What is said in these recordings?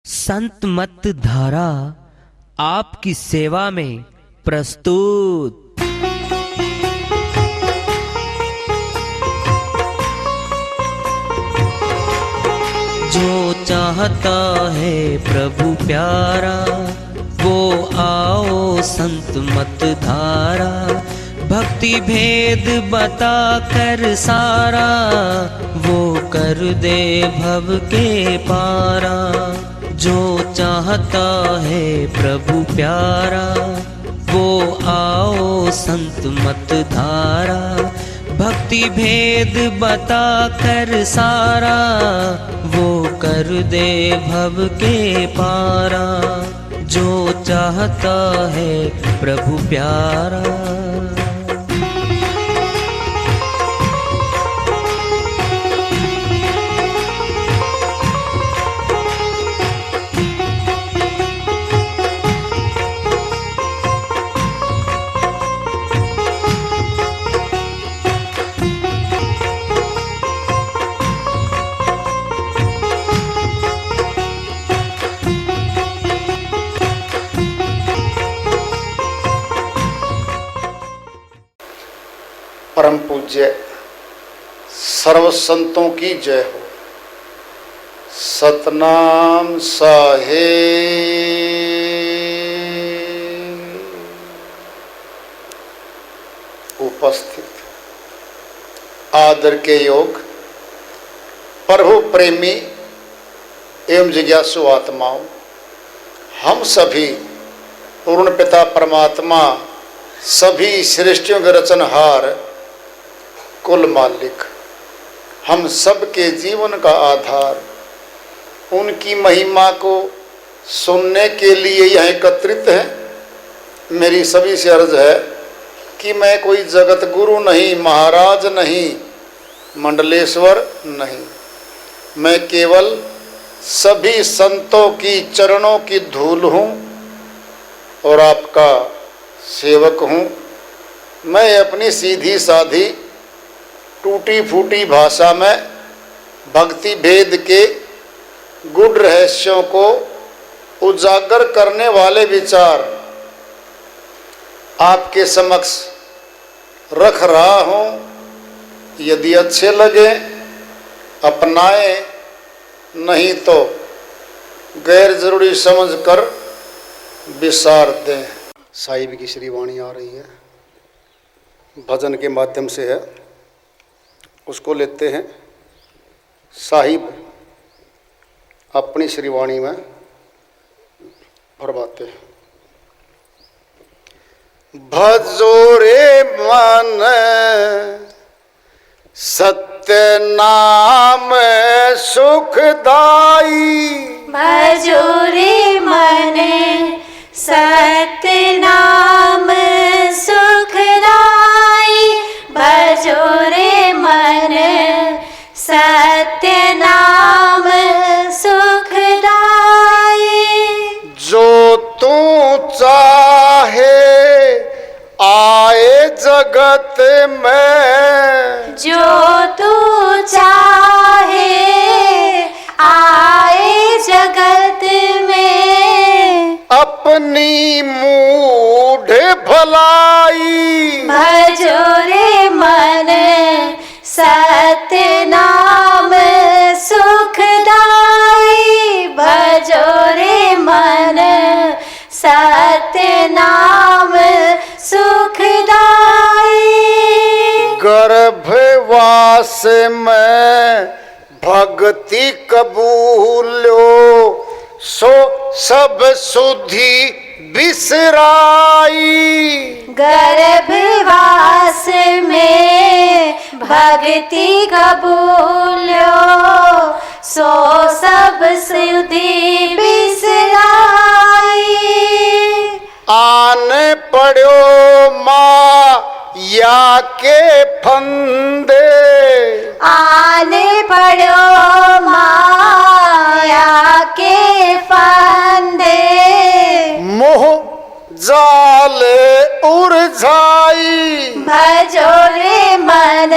संत मत धारा आपकी सेवा में प्रस्तुत। जो चाहता है प्रभु प्यारा वो आओ संत मत धारा। भक्ति भेद बता कर सारा वो कर दे भव के पारा। जो चाहता है प्रभु प्यारा वो आओ संत मत धारा। भक्ति भेद बता कर सारा वो कर दे भव के पारा। जो चाहता है प्रभु प्यारा। परम पूज्य सर्व संतों की जय हो। सतनाम साहेब। उपस्थित आदर के योग प्रभु प्रेमी एवं जिज्ञासु आत्माओं, हम सभी पूर्ण पिता परमात्मा सभी सृष्टियों के रचनहार कुल मालिक, हम सब के जीवन का आधार, उनकी महिमा को सुनने के लिए यहाँ एकत्रित हैं। मेरी सभी से अर्ज है कि मैं कोई जगत गुरु नहीं, महाराज नहीं, मंडलेश्वर नहीं, मैं केवल सभी संतों की चरणों की धूल हूँ और आपका सेवक हूँ। मैं अपनी सीधी साधी टूटी फूटी भाषा में भक्ति भेद के गूढ़ रहस्यों को उजागर करने वाले विचार आपके समक्ष रख रहा हूँ। यदि अच्छे लगे अपनाएं, नहीं तो गैर जरूरी समझकर विसार दें। साहिब की श्री वाणी आ रही है, भजन के माध्यम से है, उसको लेते हैं। साहिब अपनी श्रीवाणी में फरमाते हैं। भजो रे मन सत्य नाम सुखदाई। भजो रे मन सत्य नाम सुखदाई। भजो रे मन सत्य नाम सुखदाई। जो तू चाहे आए जगत में। जो तू चाहे आए जगत में। अपनी मूढ़ भलाई। भजो रे मन सत्य नाम सुखदाई। भजो रे मन सत्य नाम सुखदाई। गर्भवास में भक्ति कबूलो सो सब सुधि बिसराई। गर्भवास में भक्ति कबूलो सो सब सुधि बिसराई। आन पड़ो माया के फंदे। आने पड़ो माया के फंदे। मोह जाल उलझाई। भजो रे मन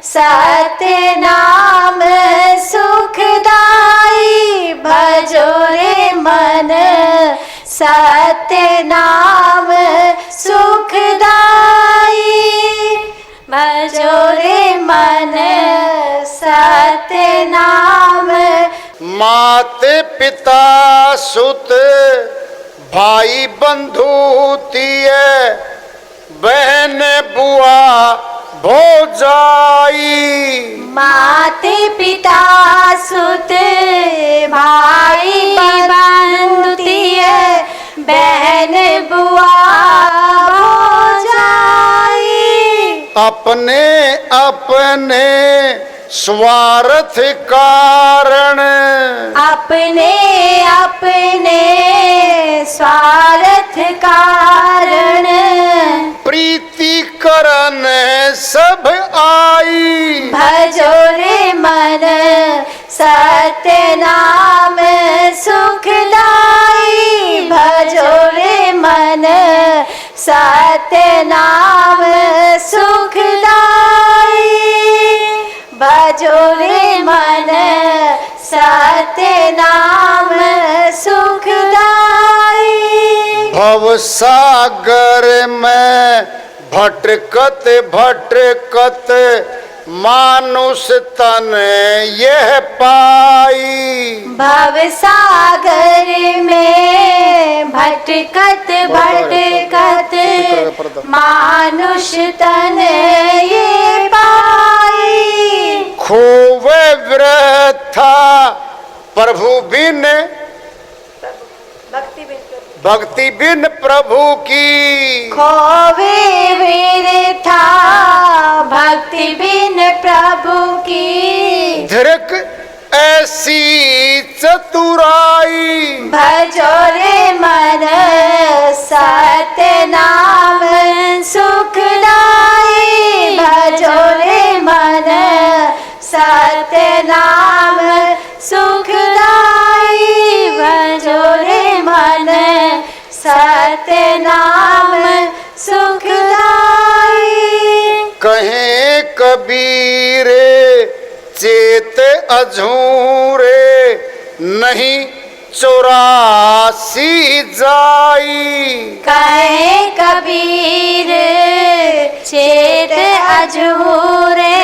सत्य नाम सुखदाई। भजो रे माते पिता सुत भाई बंधु तिय बहन बुआ भौजाई। माते पिता सुत भाई बंधु तिय बहन बुआ भौजाई। अपने अपने स्वार्थ कारण अपने अपने स्वार्थ कारण प्रीति करन सब आई। भजो रे मन सत्य नाम सुखदाई। भजो रे मन सत्य नाम सुखदाई। भजो रे मन सत्य नाम सुखदाई। भव सागर में भटकत भटकत मानुष तन यह पाई। भव सागर में भटकत भटकत मानुष तन ये पाई। खोवे वृथा प्रभु बिन भक्ति बिन प्रभु की। खोवे वृथा भक्ति बिन प्रभु की। धृक ऐसी चतुराई। भजो रे मन सत्य नाम सुखदाई। भजो रे मन सत्य नाम सुखदाई। भजो रे मन सत्य नाम सुखदाई। कहे कबीर चेत अझूरे नहीं 84 जाई। कहे कबीर चेत अझूरे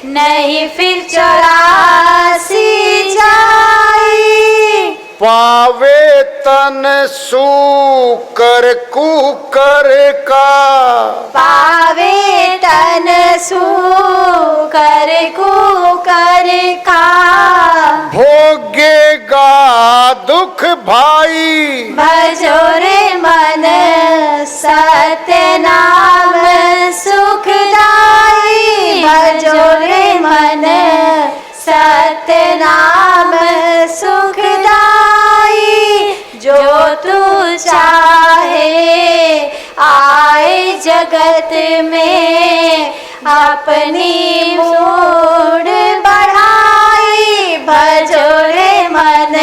नहीं फिर 84 जाई। पावे तन सूकर कुकर का। पावे तन सूकर कुकर का। भोगेगा दुख भाई। भजो रे मन सत्य नाम सुखदाई। भजो रे मन सत्य नाम सुखदाई। जो तू चाहे आए जगत में अपनी मूड बढ़ाई। भजो रे मन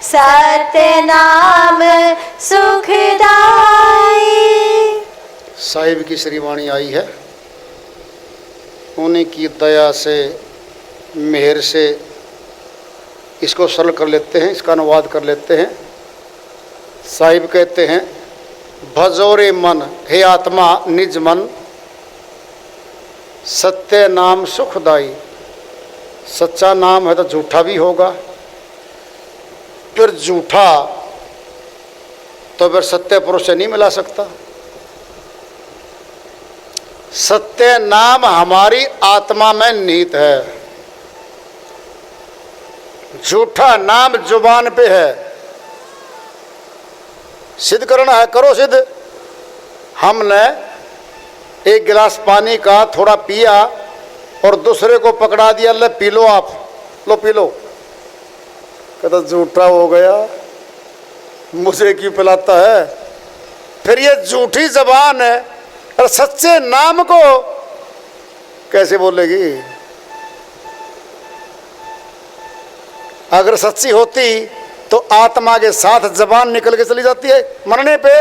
सत्य नाम सुखदाई। साहिब की श्रीवाणी आई है, उन्हीं की दया से मेहर से इसको सरल कर लेते हैं, इसका अनुवाद कर लेते हैं। साहिब कहते हैं, भजोरे मन, हे आत्मा निज मन, सत्य नाम सुखदाई। सच्चा नाम है तो झूठा भी होगा, फिर झूठा तो फिर सत्य पुरुष से नहीं मिला सकता। सत्य नाम हमारी आत्मा में निहित है, झूठा नाम जुबान पे है। सिद्ध करना है, करो सिद्ध। हमने एक गिलास पानी का थोड़ा पिया और दूसरे को पकड़ा दिया, ले पी लो, आप लो पी लो। कहता झूठा हो गया, मुझे क्यों पिलाता है। फिर ये झूठी जबान है और सच्चे नाम को कैसे बोलेगी। अगर सच्ची होती तो आत्मा के साथ जबान निकल के चली जाती है। मरने पे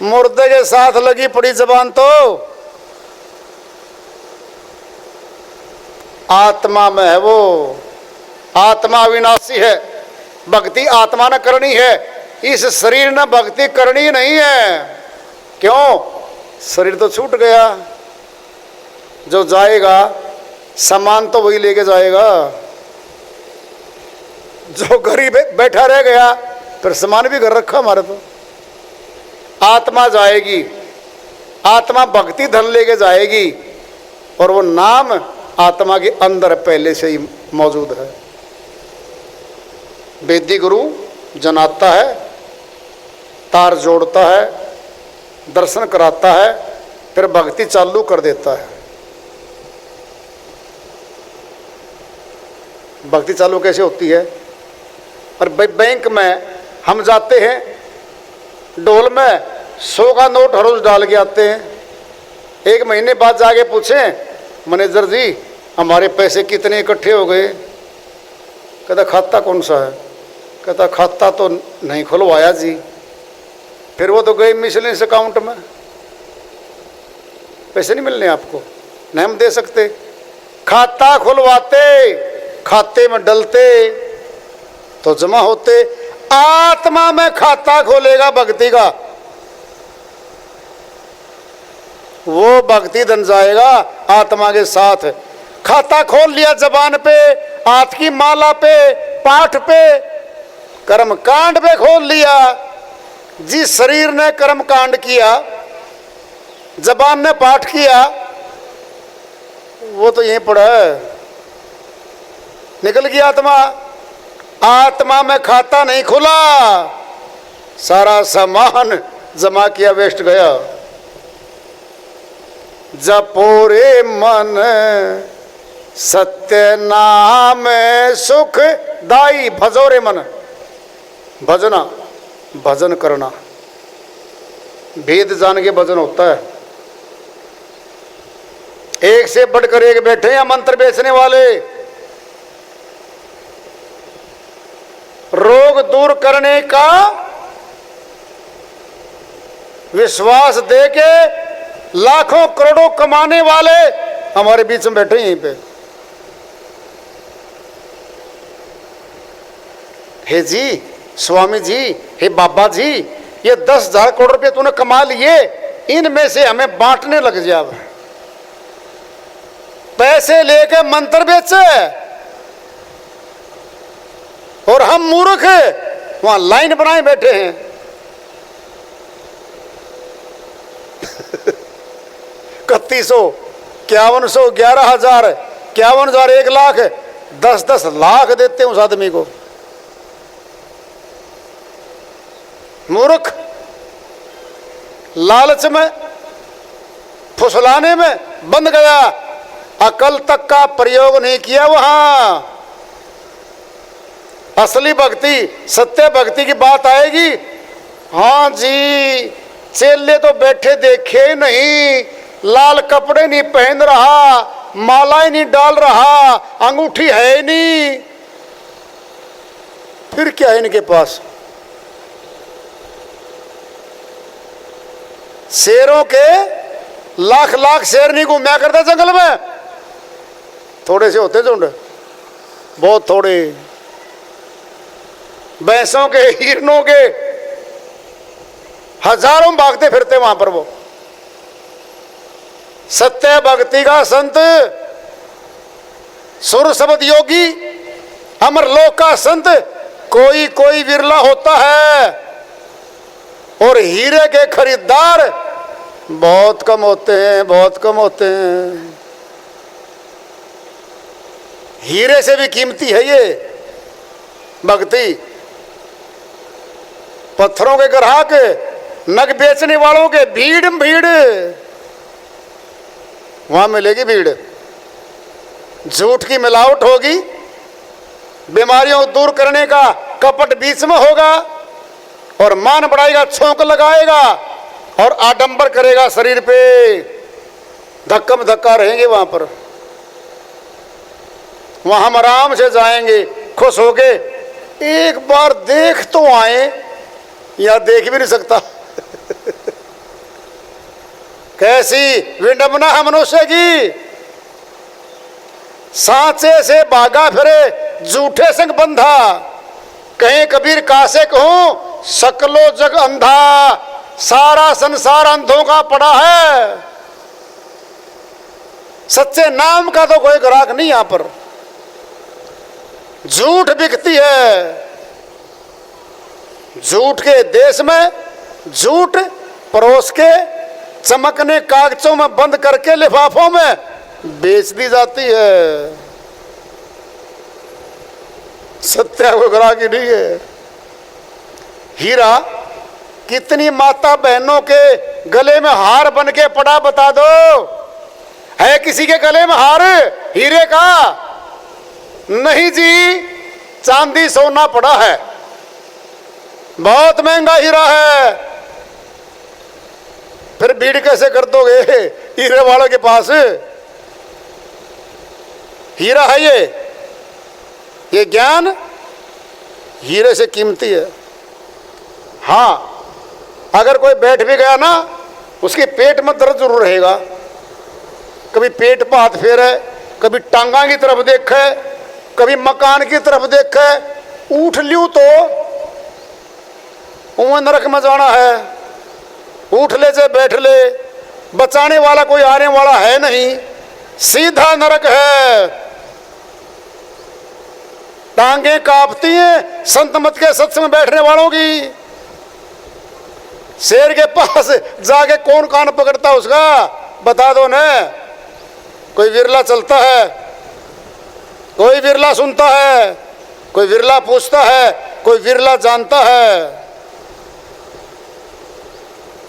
मुर्दे के साथ लगी पड़ी जबान तो आत्मा में है। वो आत्मा अविनाशी है, भक्ति आत्मा ने करनी है, इस शरीर ने भक्ति करनी नहीं है। क्यों? शरीर तो छूट गया, जो जाएगा सामान तो वही लेके जाएगा। जो गरीब बैठा रह गया, फिर सामान भी घर रखा हमारे तो। आत्मा जाएगी, आत्मा भक्ति धन लेके जाएगी, और वो नाम आत्मा के अंदर पहले से ही मौजूद है। वेदी गुरु जनाता है, तार जोड़ता है, दर्शन कराता है, फिर भक्ति चालू कर देता है। भक्ति चालू कैसे होती है? और बैंक में हम जाते हैं, डोल में 100 का नोट हर रोज डाल के आते हैं। 1 महीने बाद जाके पूछें, मैनेजर जी हमारे पैसे कितने इकट्ठे हो गए? कहता खाता कौन सा है? कहता खाता तो नहीं खुलवाया जी। फिर वो तो गए मिसलेनियस अकाउंट में, पैसे नहीं मिलने आपको, नहीं हम दे सकते। खाता खुलवाते, खाते में डलते तो जमा होते। आत्मा में खाता खोलेगा भक्ति का, वो भक्ति धन जाएगा आत्मा के साथ। खाता खोल लिया जबान पे, हाथ की माला पे, पाठ पे, कर्म कांड पे खोल लिया। जिस शरीर ने कर्म कांड किया, जबान ने पाठ किया, वो तो यहीं पड़ा है, निकल गई आत्मा। आत्मा में खाता नहीं खुला, सारा सामान जमा किया वेस्ट गया। जपोरे मन सत्य नाम सुख दाई, भजोरे मन, भजना, भजन करना, भेद जान के भजन होता है। एक से बढ़कर एक बैठे हैं मंत्र बेचने वाले, रोग दूर करने का विश्वास देके लाखों करोड़ों कमाने वाले हमारे बीच में बैठे यहीं पे। हे जी, स्वामी जी, हे बाबा जी, ये 10,000 करोड़ रुपए तूने कमा लिए, इनमें से हमें बांटने लग जा। पैसे लेके मंत्र बेचे और हम मूर्ख वहां लाइन बनाए बैठे हैं। 3100, 5100, 11,000, 51,000, 1 लाख, 10-10 लाख देते हैं उस आदमी को। मूर्ख, लालच में, फुसलाने में बंद गया, अकल तक का प्रयोग नहीं किया वहां। असली भक्ति, सत्य भक्ति की बात आएगी। हाँ जी, चेले तो बैठे देखे नहीं, लाल कपड़े नहीं पहन रहा, मालाएं नहीं डाल रहा, अंगूठी है नहीं, फिर क्या है इनके पास? शेरों के लाख लाख शेर नहीं घूमया करते जंगल में, थोड़े से होते झुंड, बहुत थोड़े। भैंसों के, हिरणों के हजारों भागते फिरते वहां पर। वो सत्य भक्ति का संत, सुर शब्द योगी, अमरलोक का संत कोई कोई विरला होता है, और हीरे के खरीदार बहुत कम होते हैं, बहुत कम होते हैं। हीरे से भी कीमती है ये भक्ति। पत्थरों के ग्राहक, नग बेचने वालों के भीड़ भीड़, वहां मिलेगी भीड़। झूठ की मिलावट होगी, बीमारियों को दूर करने का कपट बीच में होगा, और मान बढ़ाएगा, छोंक लगाएगा और आडंबर करेगा शरीर पे। धक्का में धक्का रहेंगे वहां पर। वहां हम आराम से जाएंगे, खुश होके, एक बार देख तो आए, या देख भी नहीं सकता। कैसी विडंबना है मनुष्य की। सांचे से भागा फिरे, झूठे संग बंधा, कहीं कबीर कासे कहूं, सकलो जग अंधा, सारा संसार अंधों का पड़ा है। सच्चे नाम का तो कोई ग्राहक नहीं यहां पर। झूठ बिकती है। झूठ के देश में झूठ परोस के चमकने कागजों में बंद करके लिफाफों में बेच दी जाती है। सत्य को ग्राहकी नहीं है। हीरा कितनी माता बहनों के गले में हार बन के पड़ा, बता दो, है किसी के गले में हार हीरे का? नहीं जी, चांदी सोना पड़ा है, बहुत महंगा हीरा है। फिर भीड़ कैसे कर दोगे हीरे वालों के पास? हीरा है ये ज्ञान हीरे से कीमती है। हाँ, अगर कोई बैठ भी गया ना, उसके पेट में दर्द जरूर रहेगा। कभी पेट पर हाथ फेरे, कभी टांगा की तरफ देखे, कभी मकान की तरफ देखे, उठ लियो तो उन्हें नरक में जाना है। उठ ले से बैठ ले, बचाने वाला कोई आने वाला है नहीं, सीधा नरक है। टांगे कांपती हैं संत मत के सत्संग में बैठने वालों की। शेर के पास जाके कौन कान पकड़ता उसका, बता दो न। कोई विरला चलता है, कोई विरला सुनता है, कोई विरला पूछता है, कोई विरला जानता है।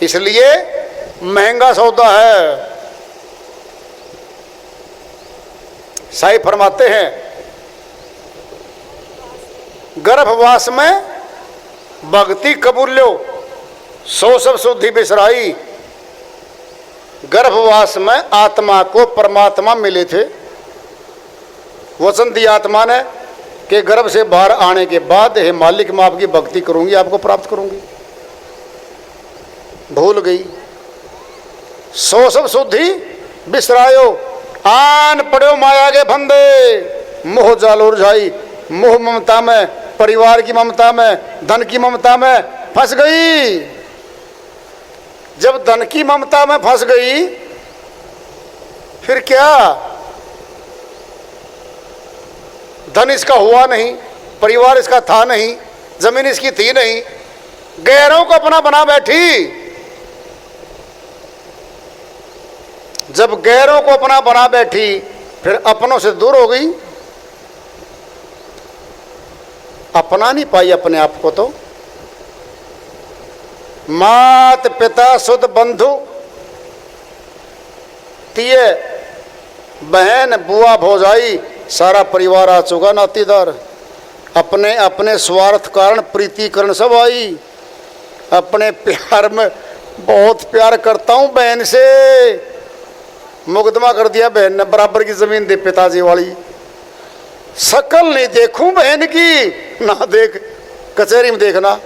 इसलिए महंगा सौदा है। साईं फरमाते हैं, गर्भवास में भक्ति कबूल्यो, सो सब शुद्धि बिसराई। गर्भवास में आत्मा को परमात्मा मिले थे। वचन दिया आत्मा ने कि गर्भ से बाहर आने के बाद, हे मालिक, मैं आपकी भक्ति करूंगी, आपको प्राप्त करूंगी। भूल गई। सो सब शुद्धि बिसरायो, आन पड़ो माया के फंदे। मोह जाल उलझाई, मोह ममता में, परिवार की ममता में, धन की ममता में फंस गई। जब धन की ममता में फंस गई, फिर क्या? धन इसका हुआ नहीं, परिवार इसका था नहीं, जमीन इसकी थी नहीं, गैरों को अपना बना बैठी। जब गैरों को अपना बना बैठी, फिर अपनों से दूर हो गई। अपना नहीं पाई अपने आप को। तो मात पिता सुध बंधु तिये, बहन बुआ भौजाई, सारा परिवार आ चुका नातीदार। अपने अपने स्वार्थ कारण प्रीतिकरण सब आई। अपने प्यार में बहुत प्यार करता हूं बहन से, मुकदमा कर दिया बहन ने, बराबर की जमीन दे पिताजी वाली। शकल नहीं देखूं बहन की, ना देख, कचहरी में देखना।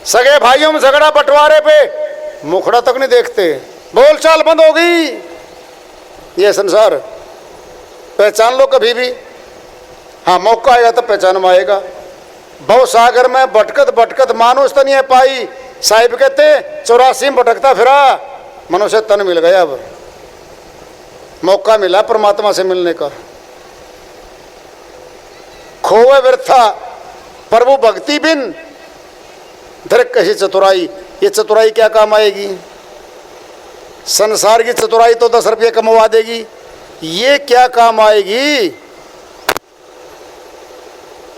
सगे भाइयों में झगड़ा बंटवारे पे मुखड़ा तक नहीं देखते, बोलचाल बंद हो गई। ये संसार पहचान लो कभी भी। हाँ, मौका आएगा तब पहचान में आएगा। भव सागर में भटकत भटकत मानुष तन ये पाई। साहिब कहते 84 में भटकता फिरा, मनुष्य तन मिल गया। अब मौका मिला परमात्मा से मिलने का। खोवे व्यर्था प्रभु भक्ति बिन, धर कही चतुराई। ये चतुराई क्या काम आएगी? संसार की चतुराई तो 10 रुपये कमवा देगी, ये क्या काम आएगी?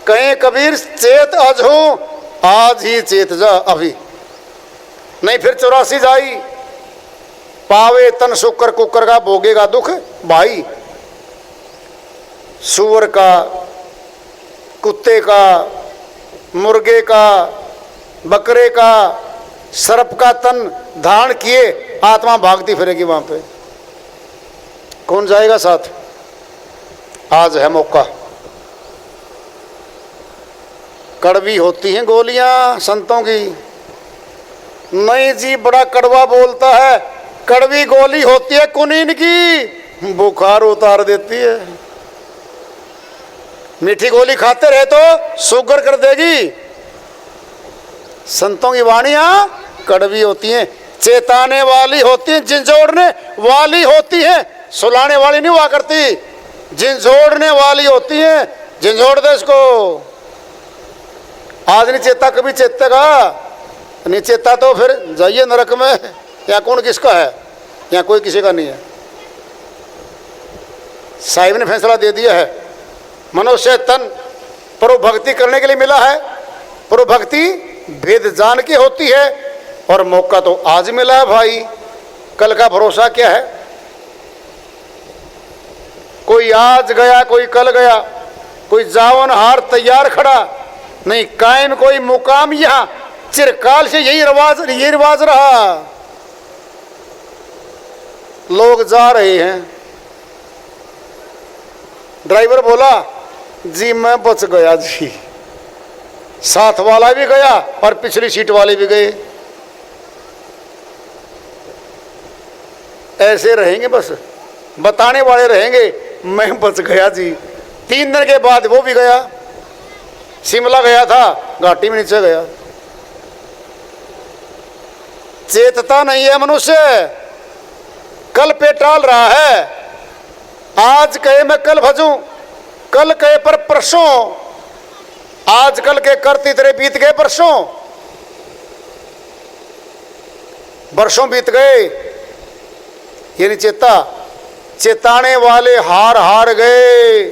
कहें कबीर चेत आज हो, आज ही चेत जा अभी, नहीं फिर 84 जाई। पावे तन शुक्र कुकर का भोगेगा दुख भाई। सुअर का, कुत्ते का, मुर्गे का, बकरे का, सर्प का तन धारण किए आत्मा भागती फिरेगी वहां पे। कौन जाएगा साथ? आज है मौका। कड़वी होती हैं गोलियां संतों की। नहीं जी, बड़ा कड़वा बोलता है। कड़वी गोली होती है कुनीन की, बुखार उतार देती है। मीठी गोली खाते रहे तो शुगर कर देगी। संतों की वाणियां कड़वी होती हैं, चेताने वाली होती हैं, झंझोड़ने वाली होती हैं, सुलाने वाली नहीं हुआ करती। झिंझोड़ने वाली होती है। झिंझोड़ दे इसको। आज नहीं चेता कभी चेतेगा, नहीं चेता तो फिर जाइए नरक में। यहाँ कौन किसका है? यहाँ कोई किसी का नहीं है। साहिब ने फैसला दे दिया है, मनुष्य तन प्रभु भक्ति करने के लिए मिला है। प्रभु भक्ति भेद जान के होती है, और मौका तो आज मिला है भाई। कल का भरोसा क्या है? कोई आज गया, कोई कल गया, कोई जावन हार तैयार खड़ा नहीं। कायम कोई मुकाम यहाँ चिरकाल से यही रिवाज रहा। लोग जा रहे हैं। ड्राइवर बोला जी मैं बच गया जी, साथ वाला भी गया और पिछली सीट वाले भी गए। ऐसे रहेंगे, बस बताने वाले रहेंगे मैं बच गया जी। 3 दिन के बाद वो भी गया। शिमला गया था, घाटी में नीचे गया। चेतता नहीं है मनुष्य, कल पे टाल रहा है। आज कहे मैं कल भजूं, कल कहे पर परसों, आज कल के करती तेरे बीत गए परसों। वर्षों बीत गए, ये नहीं चेता। चेताने वाले हार हार गए।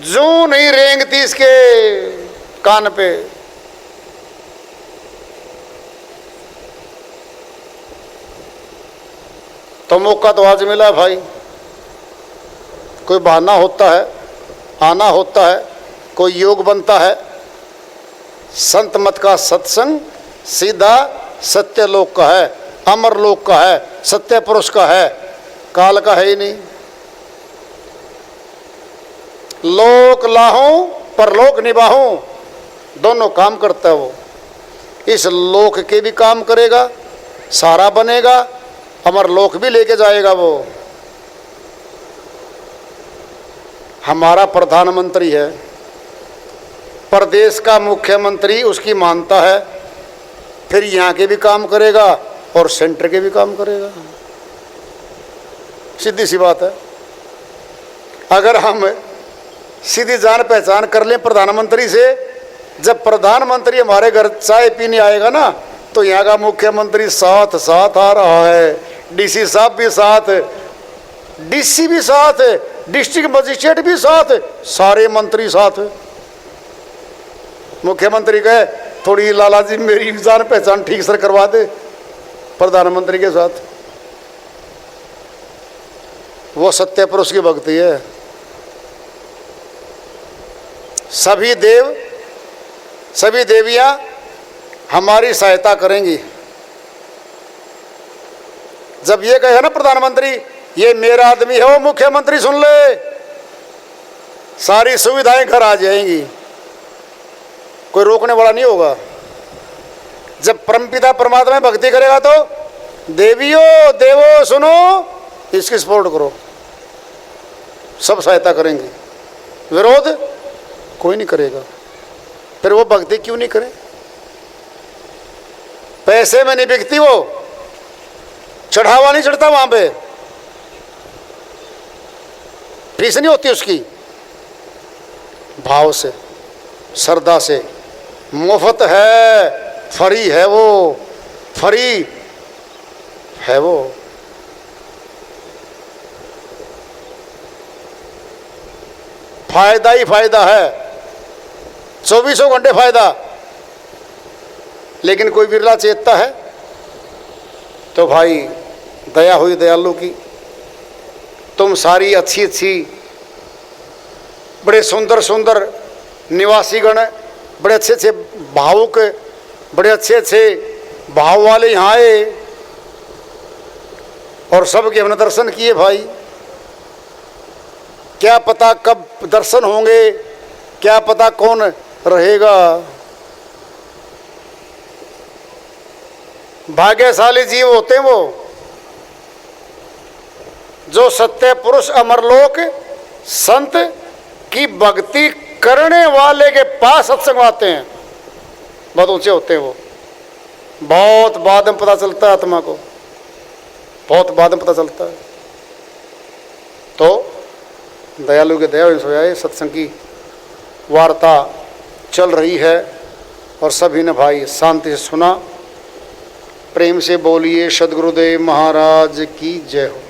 जू नहीं रेंगती इसके कान पे। तो मौका तो आज मिला भाई। कोई बहाना होता है, आना होता है, कोई योग बनता है। संत मत का सत्संग सीधा सत्य लोक का है, अमर लोक का है, सत्य पुरुष का है, काल का है ही नहीं। लोक लाहूं परलोक निभाऊं, दोनों काम करता है वो। इस लोक के भी काम करेगा, सारा बनेगा, अमर लोक भी लेके जाएगा वो। हमारा प्रधानमंत्री है, प्रदेश का मुख्यमंत्री उसकी मानता है, फिर यहाँ के भी काम करेगा और सेंटर के भी काम करेगा। सीधी सी बात है। अगर हम सीधी जान पहचान कर लें प्रधानमंत्री से, जब प्रधानमंत्री हमारे घर चाय पीने आएगा ना, तो यहाँ का मुख्यमंत्री साथ साथ आ रहा है, डीसी साहब भी साथ, डीसी भी साथ, डिस्ट्रिक्ट मजिस्ट्रेट भी साथ, सारे मंत्री साथ। मुख्यमंत्री कहे थोड़ी लाला जी मेरी जान पहचान ठीक से करवा दे प्रधानमंत्री के साथ। वो सत्य पुरुष की भक्ति है। सभी देव सभी देवियां हमारी सहायता करेंगी। जब ये कहेगा ना प्रधानमंत्री ये मेरा आदमी है, वो मुख्यमंत्री सुन ले, सारी सुविधाएं घर आ जाएंगी, कोई रोकने वाला नहीं होगा। जब परमपिता परमात्मा में भक्ति करेगा तो देवियों देवो सुनो, इसकी सपोर्ट करो, सब सहायता करेंगे, विरोध कोई नहीं करेगा। फिर वो भक्ति क्यों नहीं करे? पैसे में नहीं बिकती वो, चढ़ावा नहीं चढ़ता वहां पे, फीस नहीं होती उसकी। भाव से, श्रद्धा से, मुफ्त है, फ्री है वो, फ्री है वो। फायदा ही फायदा है, 24 घंटे फायदा। लेकिन कोई बिरला चेतता है तो भाई दया हुई दयालु की। तुम सारी अच्छी अच्छी बड़े सुंदर सुंदर निवासीगण, बड़े अच्छे अच्छे भावुक, बड़े अच्छे अच्छे भाव वाले यहाँ आए और सबके हमने दर्शन किए भाई। क्या पता कब दर्शन होंगे, क्या पता कौन रहेगा। भाग्यशाली जीव होते हैं वो जो सत्य पुरुष अमरलोक संत की भक्ति करने वाले के पास सत्संग आते हैं। बहुत ऊंचे होते हैं वो। बहुत बाद में पता चलता है आत्मा को, बहुत बाद में पता चलता है। तो दयालु के दया हो जाए। सत्संग की वार्ता चल रही है और सभी ने भाई शांति से सुना। प्रेम से बोलिए सद्गुरुदेव महाराज की जय हो।